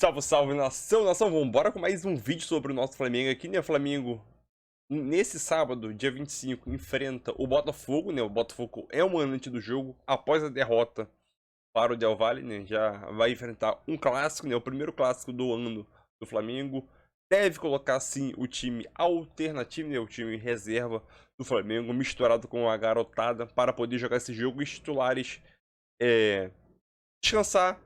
Salve, salve, nação, nação, vambora com mais um vídeo sobre o nosso Flamengo aqui, né? O Flamengo, nesse sábado, dia 25, enfrenta o Botafogo, né? O Botafogo é o mandante do jogo, após a derrota para o Del Valle, né? Já vai enfrentar um clássico, né? O primeiro clássico do ano do Flamengo. Deve colocar, sim, o time alternativo, né? O time reserva do Flamengo, misturado com a garotada, para poder jogar esse jogo e os titulares descansar,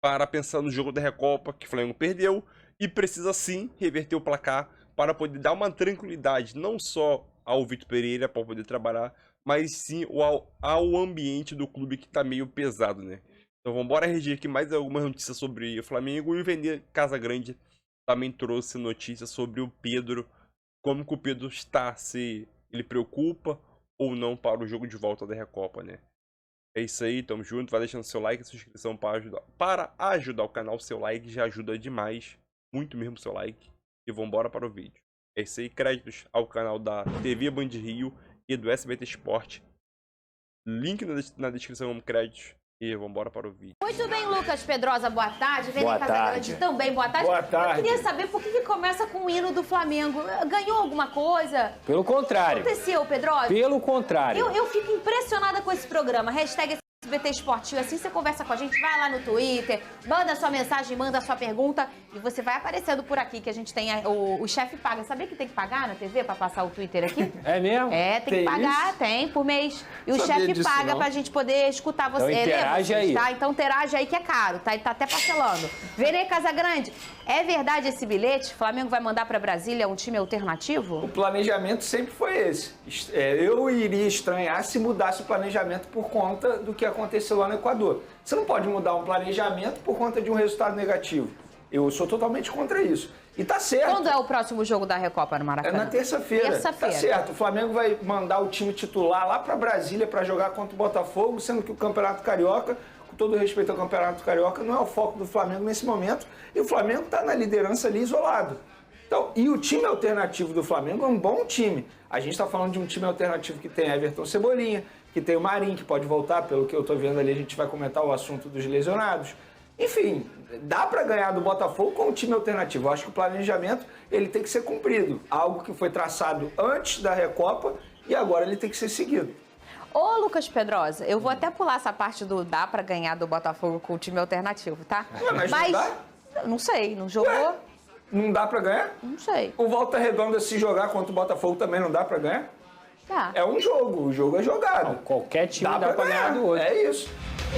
para pensar no jogo da Recopa, que o Flamengo perdeu, e precisa sim reverter o placar para poder dar uma tranquilidade, não só ao Vitor Pereira para poder trabalhar, mas sim ao ambiente do clube que está meio pesado, né? Então vamos embora reger aqui mais algumas notícias sobre o Flamengo, e o Vender Casagrande também trouxe notícias sobre o Pedro, como que o Pedro está, se ele preocupa ou não para o jogo de volta da Recopa, né? É isso aí, tamo junto, vai deixando seu like e sua inscrição para ajudar o canal. Seu like já ajuda demais, muito mesmo seu like. E vambora para o vídeo. É isso aí, créditos ao canal da TV Band Rio e do SBT Sport. Link na descrição como créditos. E vambora para o vídeo. Muito bem, Lucas Pedrosa, boa tarde. Boa tarde. Também, boa tarde. Boa tarde. Eu queria saber por que começa com o hino do Flamengo. Ganhou alguma coisa? Pelo contrário. O que aconteceu, Pedrosa? Pelo contrário. Eu fico impressionada com esse programa. Hashtag SBT Esportivo. Assim você conversa com a gente, vai lá no Twitter, manda sua mensagem, manda sua pergunta e você vai aparecendo por aqui, que a gente tem o chefe paga. Sabia que tem que pagar na TV pra passar o Twitter aqui? É mesmo? É, tem que pagar, isso? tem, por mês. E o Sabia chefe disso, paga não. pra gente poder escutar você. Então interage aí. Tá? Então interage aí que é caro, tá? Ele tá até parcelando. Verê Casagrande, é verdade esse bilhete? O Flamengo vai mandar pra Brasília um time alternativo? O planejamento sempre foi esse. Eu iria estranhar se mudasse o planejamento por conta do que aconteceu lá no Equador. Você não pode mudar um planejamento por conta de um resultado negativo. Eu sou totalmente contra isso. E tá certo. Quando é o próximo jogo da Recopa no Maracanã? É na terça-feira. Terça-feira. Tá certo. O Flamengo vai mandar o time titular lá para Brasília para jogar contra o Botafogo, sendo que o Campeonato Carioca, com todo respeito ao Campeonato Carioca, não é o foco do Flamengo nesse momento. E o Flamengo está na liderança ali isolado. Então, e o time alternativo do Flamengo é um bom time. A gente está falando de um time alternativo que tem Everton Cebolinha, que tem o Marinho, que pode voltar, pelo que eu estou vendo ali, a gente vai comentar o assunto dos lesionados. Enfim, dá para ganhar do Botafogo com um time alternativo. Eu acho que o planejamento ele tem que ser cumprido. Algo que foi traçado antes da Recopa e agora ele tem que ser seguido. Ô, Lucas Pedrosa, eu vou até pular essa parte do dá pra ganhar do Botafogo com o time alternativo, tá? Ué, mas não dá? Não sei, não jogou? Ué, não dá para ganhar? Não sei. O Volta Redonda, se jogar contra o Botafogo, também não dá para ganhar? Tá. É um jogo, o jogo é jogado. Não, qualquer time dá pra ganhar do outro. É isso.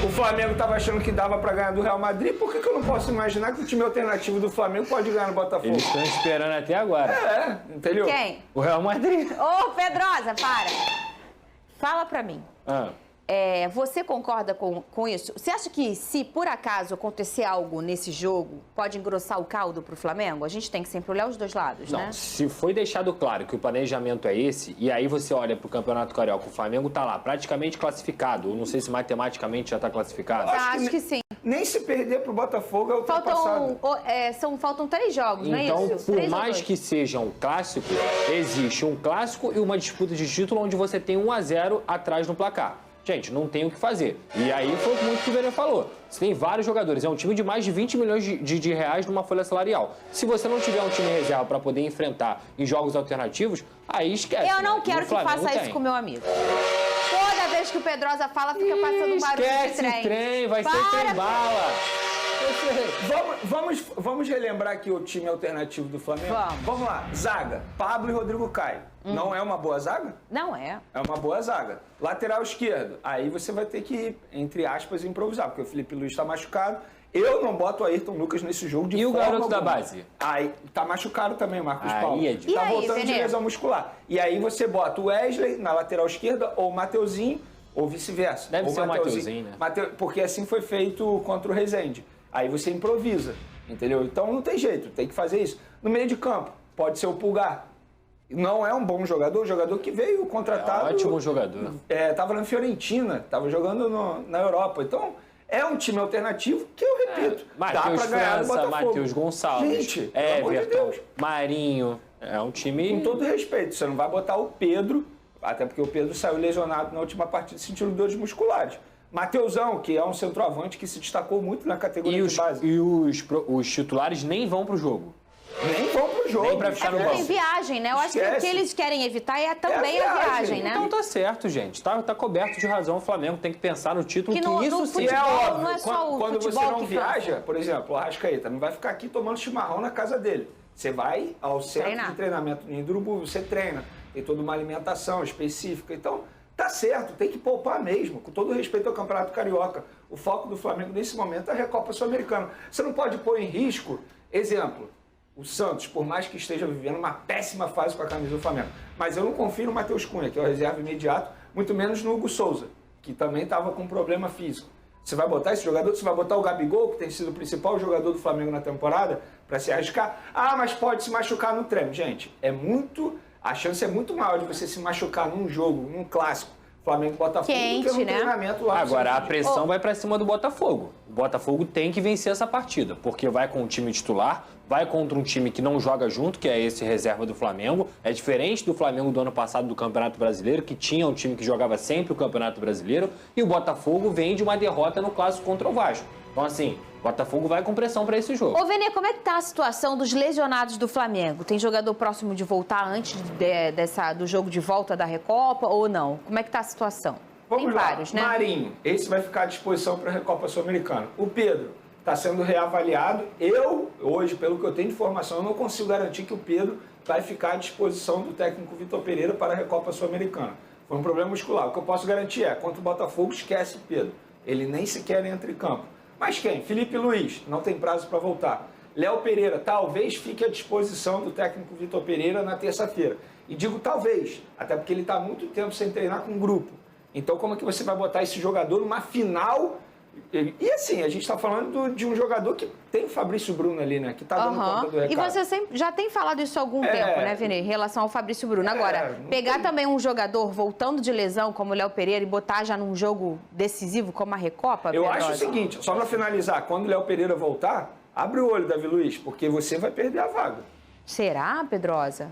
O Flamengo estava achando que dava para ganhar do Real Madrid, por que eu não posso imaginar que o time alternativo do Flamengo pode ganhar no Botafogo? Eles estão esperando até agora. Entendeu? Quem? O Real Madrid. Ô, Pedrosa, para. Fala pra mim. Você concorda com isso? Você acha que se por acaso acontecer algo nesse jogo, pode engrossar o caldo pro Flamengo? A gente tem que sempre olhar os dois lados, né? Não, se foi deixado claro que o planejamento é esse, e aí você olha pro Campeonato Carioca, o Flamengo tá lá praticamente classificado, eu não sei se matematicamente já tá classificado. Acho que sim. Nem se perder pro Botafogo é ultrapassado. Faltam 3 jogos, não é Então, isso? por 3 ou mais 2? que seja um clássico, existe um clássico e uma disputa de título onde você tem 1-0 atrás no placar. Gente, não tem o que fazer. E aí foi muito que o Vene falou. Você tem vários jogadores. É um time de mais de 20 milhões de reais numa folha salarial. Se você não tiver um time reserva para poder enfrentar em jogos alternativos, aí esquece. Eu não né? quero que faça isso com o meu amigo. Toda vez que o Pedrosa fala, fica passando um barulho de trem. Esquece trem, vai ser trem bala. Vamos relembrar aqui o time alternativo do Flamengo? Vamos lá. Zaga, Pablo e Rodrigo Caio. Não é uma boa zaga? Não é. É uma boa zaga. Lateral esquerdo, aí você vai ter que, entre aspas, improvisar, porque o Felipe Luiz está machucado. Eu não boto o Ayrton Lucas nesse jogo de forma E o garoto alguma. da base? Aí tá machucado também, Marcos Aí Paulo. é difícil. Tá E aí, voltando de Vene? lesão muscular. E aí você bota o Wesley na lateral esquerda, ou o Mateuzinho, ou vice-versa. Deve Ou ser o Mateuzinho, né? Porque assim foi feito contra o Rezende. Aí você improvisa, entendeu? Então não tem jeito, tem que fazer isso. No meio de campo, pode ser o Pulgar. Não é um bom jogador, jogador que veio contratado... Ótimo jogador. Tava na Fiorentina, tava jogando na Europa. Então, é um time alternativo que eu repito, dá pra ganhar do Botafogo. Matheus Gonçalves, Gente, pelo amor de Everton, Deus. Marinho. É um time... Com todo respeito, você não vai botar o Pedro, até porque o Pedro saiu lesionado na última partida sentindo dores musculares. Mateusão, que é um centroavante que se destacou muito na categoria de base. E os titulares nem vão pro jogo. Nem vão pro jogo. Nem pra ficar no Tem banco. viagem, né? Eu acho que o Esquece. que eles querem evitar é também É a a viagem. viagem, né? Então tá certo, gente. Tá coberto de razão. O Flamengo tem que pensar no título, Que que no isso sim. E é futebol óbvio, não é só o quando você futebol não que viaja, por exemplo, o Arrascaeta não vai ficar aqui tomando chimarrão na casa dele. Você vai ao centro Treinar. de treinamento no Urubu, você treina, tem toda uma alimentação específica. Então, tá certo, tem que poupar mesmo, com todo respeito ao Campeonato Carioca. O foco do Flamengo nesse momento é a Recopa Sul-Americana. Você não pode pôr em risco, exemplo, o Santos, por mais que esteja vivendo uma péssima fase com a camisa do Flamengo. Mas eu não confio no Matheus Cunha, que é o reserva imediato, muito menos no Hugo Souza, que também estava com problema físico. Você vai botar esse jogador, você vai botar o Gabigol, que tem sido o principal jogador do Flamengo na temporada, para se arriscar. Ah, mas pode se machucar no treino. Gente, a chance é muito maior de você se machucar num jogo, num clássico, Flamengo-Botafogo, do que Quente, no né? treinamento lá. Agora, a Santos. pressão vai pra cima do Botafogo. O Botafogo tem que vencer essa partida, porque vai com o time titular, vai contra um time que não joga junto, que é esse reserva do Flamengo. É diferente do Flamengo do ano passado do Campeonato Brasileiro, que tinha um time que jogava sempre o Campeonato Brasileiro, e o Botafogo vem de uma derrota no Clássico contra o Vasco. Então, assim, o Botafogo vai com pressão para esse jogo. Ô, Vene, como é que tá a situação dos lesionados do Flamengo? Tem jogador próximo de voltar antes do jogo de volta da Recopa ou não? Como é que tá a situação? Vamos Tem lá. vários, né? Marinho, esse vai ficar à disposição para a Recopa Sul-Americana. O Pedro está sendo reavaliado. Eu, hoje, pelo que eu tenho de informação, eu não consigo garantir que o Pedro vai ficar à disposição do técnico Vitor Pereira para a Recopa Sul-Americana. Foi um problema muscular. O que eu posso garantir é, contra o Botafogo, esquece o Pedro. Ele nem sequer entra em campo. Mas quem? Felipe Luiz, não tem prazo para voltar. Léo Pereira, talvez fique à disposição do técnico Vitor Pereira na terça-feira. E digo talvez, até porque ele está há muito tempo sem treinar com um grupo. Então, como é que você vai botar esse jogador numa final? E assim, a gente está falando de um jogador que tem o Fabrício Bruno ali, né? Que está dando conta do recado. E você sempre, já tem falado isso há algum tempo, né, Vene? Em relação ao Fabrício Bruno. Agora, pegar também um jogador voltando de lesão, como o Léo Pereira, e botar já num jogo decisivo como a Recopa, Eu Pedrosa? acho o seguinte, só para finalizar, quando o Léo Pereira voltar, abre o olho, Davi Luiz, porque você vai perder a vaga. Será, Pedrosa?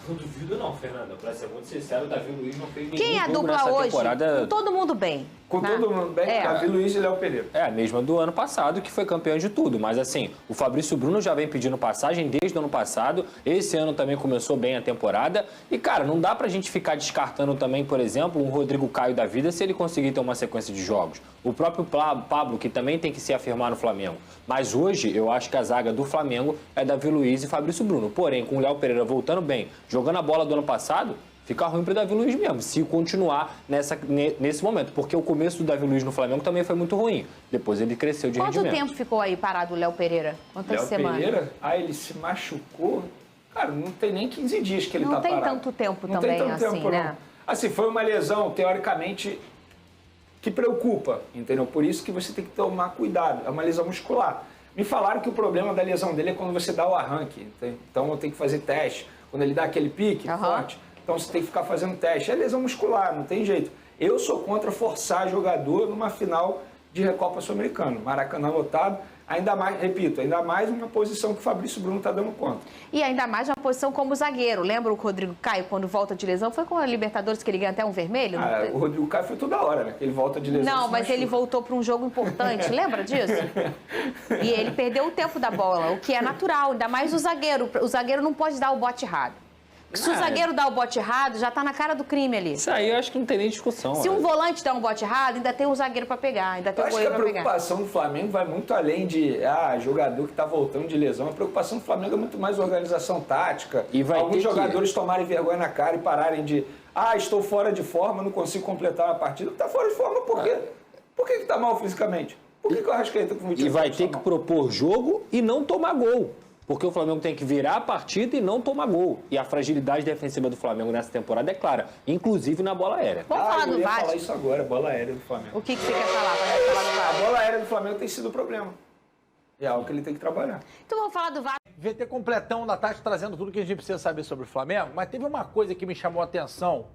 Não duvido não, Fernanda. Pra ser muito sincero, o Davi Luiz não fez nenhum Quem é a jogo dupla nessa hoje? temporada. Com todo mundo bem. Com né? todo mundo bem, Davi Luiz e Léo Pereira. É a mesma do ano passado, que foi campeão de tudo. Mas assim, o Fabrício Bruno já vem pedindo passagem desde o ano passado. Esse ano também começou bem a temporada. E, cara, não dá pra gente ficar descartando também, por exemplo, um Rodrigo Caio da vida se ele conseguir ter uma sequência de jogos. O próprio Pablo, que também tem que se afirmar no Flamengo. Mas hoje, eu acho que a zaga do Flamengo é Davi Luiz e Fabrício Bruno. Porém, com o Léo Pereira voltando bem, jogando a bola do ano passado, fica ruim para o Davi Luiz mesmo, se continuar nesse momento. Porque o começo do Davi Luiz no Flamengo também foi muito ruim. Depois ele cresceu de rendimento. Quanto tempo ficou aí parado o Léo Pereira? Quantas Léo semanas? Pereira, ele se machucou. Cara, não tem nem 15 dias que ele Não tá tem parado. tanto tempo não também, tem tanto assim, tempo, né? não. Assim, foi uma lesão, teoricamente, que preocupa, entendeu? Por isso que você tem que tomar cuidado. É uma lesão muscular. Me falaram que o problema da lesão dele é quando você dá o arranque. Então eu tenho que fazer teste. Quando ele dá aquele pique forte, então você tem que ficar fazendo teste. É lesão muscular, não tem jeito. Eu sou contra forçar jogador numa final de Recopa Sul-Americana. Maracanã lotado, ainda mais, repito, ainda mais uma posição que o Fabrício Bruno está dando conta. E ainda mais uma posição como zagueiro. Lembra o Rodrigo Caio, quando volta de lesão? Foi com a Libertadores que ele ganha até um vermelho? O Rodrigo Caio foi toda hora, né? Ele volta de lesão. Não, mas ele voltou para um jogo importante, lembra disso? E ele perdeu o tempo da bola, o que é natural, ainda mais o zagueiro. O zagueiro não pode dar o bote errado. Se o zagueiro dá o bote errado, já tá na cara do crime ali. Isso aí eu acho que não tem nem discussão. Se um volante dá um bote errado, ainda tem um zagueiro para pegar, ainda tem Eu um acho que goleiro a para pegar. preocupação do Flamengo vai muito além de jogador que está voltando de lesão. A preocupação do Flamengo é muito mais organização tática. E vai alguns ter jogadores tomarem vergonha na cara e pararem de estou fora de forma, não consigo completar a partida. Está fora de forma por quê? Por que está mal fisicamente? Por que o Arrascaeta com 20 E vai anos ter tá que mal? propor jogo e não tomar gol. Porque o Flamengo tem que virar a partida e não tomar gol. E a fragilidade defensiva do Flamengo nessa temporada é clara, inclusive na bola aérea. Vamos falar eu do ia Vasco. falar isso agora, bola aérea do Flamengo. O que você quer falar? Vai falar do A Vasco. bola aérea do Flamengo tem sido o problema. É algo que ele tem que trabalhar. Então vamos falar do Vasco. VT completão da tarde trazendo tudo que a gente precisa saber sobre o Flamengo, mas teve uma coisa que me chamou a atenção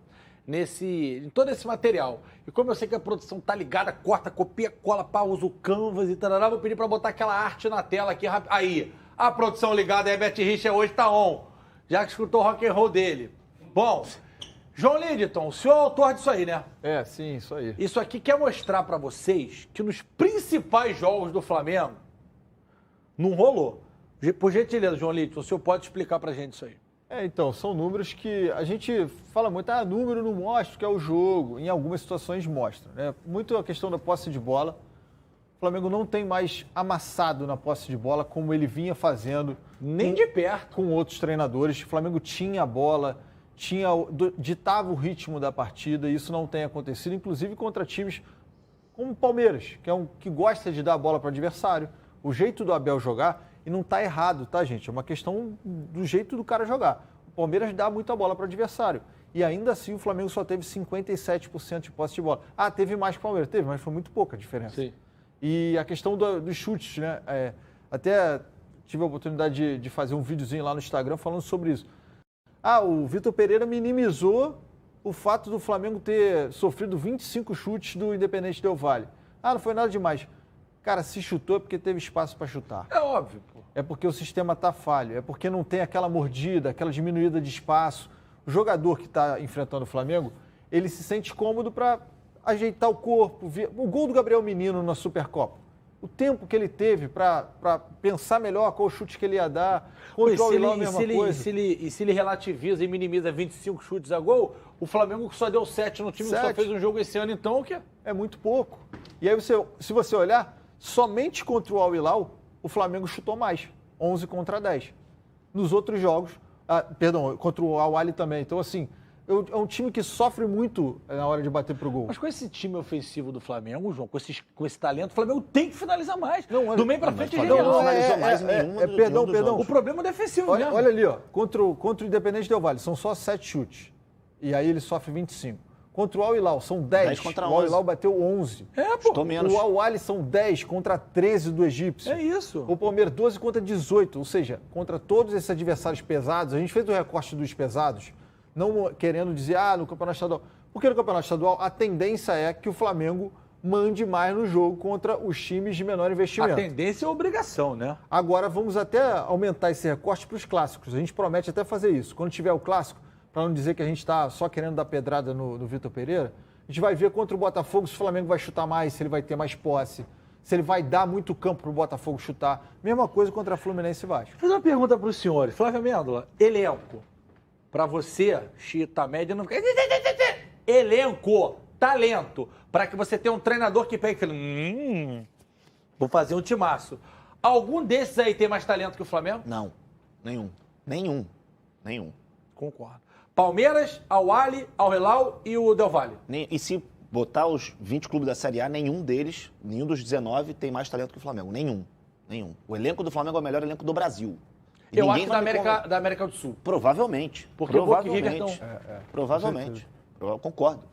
em todo esse material. E como eu sei que a produção tá ligada, corta, copia, cola, usa o Canvas e tarará, vou pedir para botar aquela arte na tela aqui rápido. Aí, a produção ligada, Herbert Richter hoje tá on. Já que escutou o rock and roll dele. Bom, João Lidton, o senhor é autor disso aí, né? É, sim, isso aí. Isso aqui quer mostrar pra vocês que nos principais jogos do Flamengo não rolou. Por gentileza, João Lidton, o senhor pode explicar pra gente isso aí? Então, são números que a gente fala muito, número não mostra o que é o jogo. Em algumas situações mostra, né? Muito a questão da posse de bola. O Flamengo não tem mais amassado na posse de bola como ele vinha fazendo. Nem de perto. Com outros treinadores. O Flamengo tinha a bola, ditava o ritmo da partida e isso não tem acontecido, inclusive contra times como o Palmeiras, que gosta de dar a bola para o adversário. O jeito do Abel jogar, e não está errado, tá, gente? É uma questão do jeito do cara jogar. O Palmeiras dá muita bola para o adversário. E ainda assim o Flamengo só teve 57% de posse de bola. Teve mais que o Palmeiras? Teve, mas foi muito pouca a diferença. Sim. E a questão dos chutes, né? Até tive a oportunidade de fazer um videozinho lá no Instagram falando sobre isso. O Vitor Pereira minimizou o fato do Flamengo ter sofrido 25 chutes do Independente Del Valle. Não foi nada demais. Cara, se chutou é porque teve espaço para chutar. É óbvio, pô. É porque o sistema está falho, é porque não tem aquela mordida, aquela diminuída de espaço. O jogador que está enfrentando o Flamengo, ele se sente cômodo para ajeitar o corpo. O gol do Gabriel Menino na Supercopa. O tempo que ele teve para pensar melhor qual chute que ele ia dar. Contra o Hilal, a mesma coisa. E se ele relativiza e minimiza 25 chutes a gol, o Flamengo só deu 7 no time, que só fez um jogo esse ano, então o quê? É muito pouco. E aí, se você olhar, somente contra o Al Hilal, o Flamengo chutou mais. 11 contra 10. Nos outros jogos, contra o Al Ahly também. Então, assim, é um time que sofre muito na hora de bater pro gol. Mas com esse time ofensivo do Flamengo, João, com esse talento, o Flamengo tem que finalizar mais. Não, do meio pra frente é Flamengo genial. não finalizou mais nenhuma dos Perdão. jogos. O problema é defensivo mesmo. Olha ali, contra o Independente Del Valle, são só 7 chutes. E aí ele sofre 25. Contra o Al Hilal, são 10. 10 contra o Al 11. Hilal bateu 11. Chutou menos. O Al Ahly são 10 contra 13 do egípcio. É isso. O Palmeiras 12 contra 18. Ou seja, contra todos esses adversários pesados, a gente fez o recorte dos pesados, não querendo dizer, no Campeonato Estadual. Porque no Campeonato Estadual, a tendência é que o Flamengo mande mais no jogo contra os times de menor investimento. A tendência é obrigação, né? Agora, vamos até aumentar esse recorte para os clássicos. A gente promete até fazer isso. Quando tiver o clássico, para não dizer que a gente está só querendo dar pedrada no Vitor Pereira, a gente vai ver contra o Botafogo se o Flamengo vai chutar mais, se ele vai ter mais posse, se ele vai dar muito campo para o Botafogo chutar. Mesma coisa contra a Fluminense e Vasco. Vou fazer uma pergunta para os senhores. Flávio Amêndola, elenco. Para você, chita média, não fica... Elenco, talento. Para que você tenha um treinador que pegue e fale, vou fazer um timaço. Algum desses aí tem mais talento que o Flamengo? Não, nenhum. Concordo. Palmeiras, Al Ahly, Al Hilal e o Del Valle. E se botar os 20 clubes da Série A, nenhum dos 19 tem mais talento que o Flamengo. Nenhum. O elenco do Flamengo é o melhor elenco do Brasil. E Eu acho ninguém que vai da América do Sul. Provavelmente. Porque Boca e River estão... Provavelmente. Eu concordo.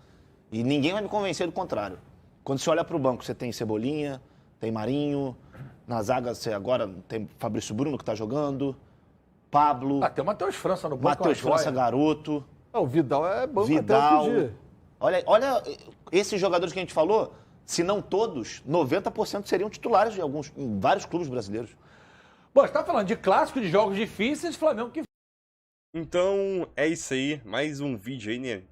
E ninguém vai me convencer do contrário. Quando você olha para o banco, você tem Cebolinha, tem Marinho, na zaga você agora tem Fabrício Bruno que está jogando, Pablo, Tem o Matheus França no banco. Matheus França, garoto. O Vidal é banco Vidal. até outro dia. Olha, esses jogadores que a gente falou, se não todos, 90% seriam titulares em vários clubes brasileiros. Bom, você tá falando de clássico, de jogos difíceis, Flamengo que... Então, é isso aí. Mais um vídeo aí, né?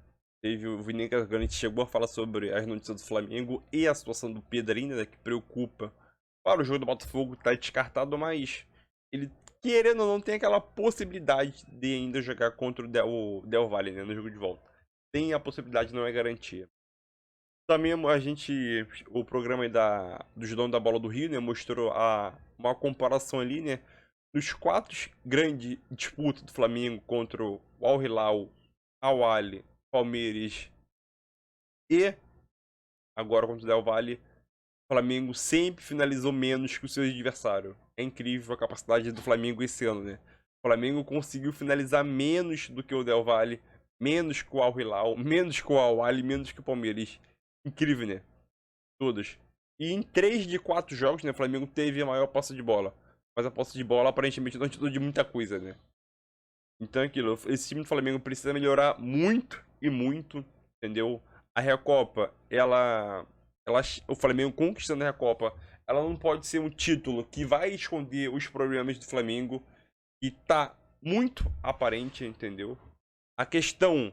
Teve o Vini Gargante chegou a falar sobre as notícias do Flamengo e a situação do Pedrinho, né? Que preocupa. Para o jogo do Botafogo tá descartado, mas ele, querendo ou não, tem aquela possibilidade de ainda jogar contra o Del Valle, né? No jogo de volta. Tem a possibilidade, não é garantia. Também o programa aí do donos da Bola do Rio, né? Mostrou uma comparação ali, né? Dos 4 grandes disputas do Flamengo contra o Al Hilal, Al Ahly, Palmeiras e agora contra o Del Valle, o Flamengo sempre finalizou menos que o seu adversário. É incrível a capacidade do Flamengo esse ano, né? O Flamengo conseguiu finalizar menos do que o Del Valle, menos que o Al Hilal, menos que o Al Ahly, menos que o Palmeiras. Incrível, né? Todos. E em 3 de 4 jogos, né, o Flamengo teve a maior posse de bola. Mas a posse de bola aparentemente não ajudou de muita coisa, né? Então aquilo, esse time do Flamengo precisa melhorar muito e muito, entendeu? A Recopa, o Flamengo conquistando a Recopa, ela não pode ser um título que vai esconder os problemas do Flamengo e tá muito aparente, entendeu? A questão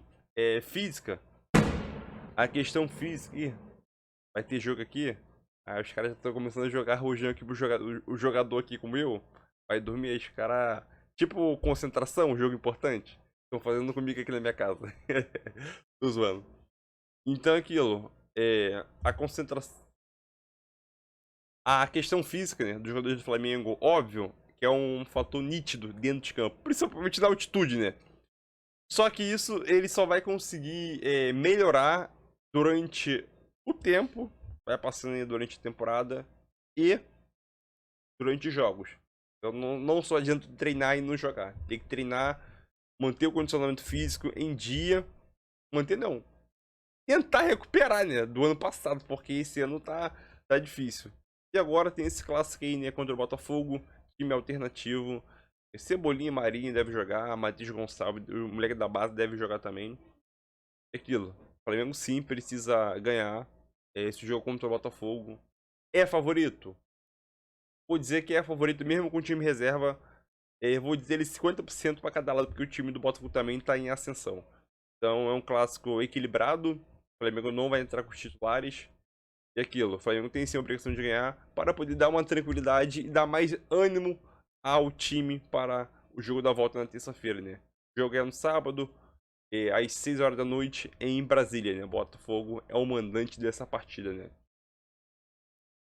física. A questão física. Ih, vai ter jogo aqui. Aí os caras já estão começando a jogar rojão aqui pro jogador. O jogador aqui como eu. Vai dormir aí, os caras. Tipo, concentração, um jogo importante. Estão fazendo comigo aqui na minha casa. Tô zoando. Então aquilo. A concentração. A questão física, né, dos jogadores do Flamengo, óbvio, que é um fator nítido dentro de campo. Principalmente na altitude, né? Só que isso ele só vai conseguir melhorar durante o tempo, vai passando aí durante a temporada e durante os jogos. Então não só adianta treinar e não jogar. Tem que treinar, manter o condicionamento físico em dia. Manter não. Tentar recuperar, né, do ano passado, porque esse ano tá difícil. E agora tem esse clássico aí, né, contra o Botafogo, time alternativo. Cebolinha e Marinho deve jogar, Matheus Gonçalves, o moleque da base deve jogar também. É aquilo. O Flamengo sim precisa ganhar esse jogo contra o Botafogo. É favorito? Vou dizer que é favorito mesmo com o time reserva. Vou dizer ele 50% para cada lado, porque o time do Botafogo também está em ascensão. Então é um clássico equilibrado. O Flamengo não vai entrar com os titulares. E aquilo, o Flamengo tem sim a obrigação de ganhar para poder dar uma tranquilidade e dar mais ânimo ao time para o jogo da volta na terça-feira, né? O jogo é no sábado, às 6 horas da noite, em Brasília, né? Botafogo é o mandante dessa partida, né?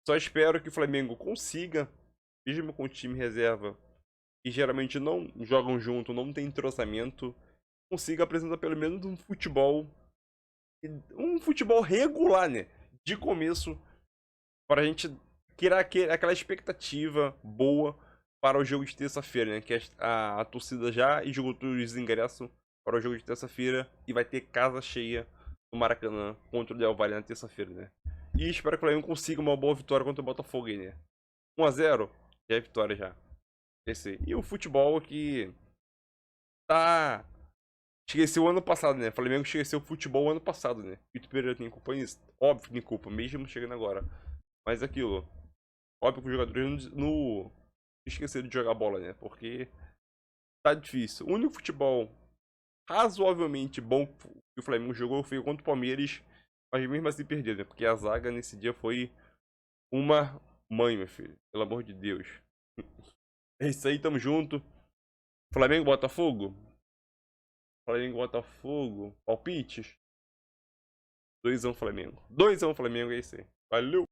Só espero que o Flamengo consiga, mesmo com o time reserva, que geralmente não jogam junto, não tem entrosamento, consiga apresentar pelo menos um futebol regular, né? De começo, para a gente criar aquela expectativa boa para o jogo de terça-feira, né? Que a torcida já esgotou os ingressos para o jogo de terça-feira e vai ter casa cheia no Maracanã contra o Del Valle na terça-feira, né? E espero que o Flamengo consiga uma boa vitória contra o Botafogo aí, né? 1-0, já é vitória já. E o futebol que tá... Esqueceu o ano passado, né? O Flamengo esqueceu o futebol ano passado, né? Vitor Pereira tem culpa nisso? Óbvio que tem culpa, mesmo chegando agora. Mas aquilo, óbvio que os jogadores não esqueceram de jogar bola, né? Porque tá difícil. O único futebol razoavelmente bom que o Flamengo jogou foi contra o Palmeiras, mas mesmo assim perdeu, né? Porque a zaga nesse dia foi uma mãe, meu filho. Pelo amor de Deus. É isso aí, tamo junto. Flamengo, Botafogo. Flamengo, Botafogo. Palpites. 2-1 Flamengo. 2-1 Flamengo, é isso aí. Valeu!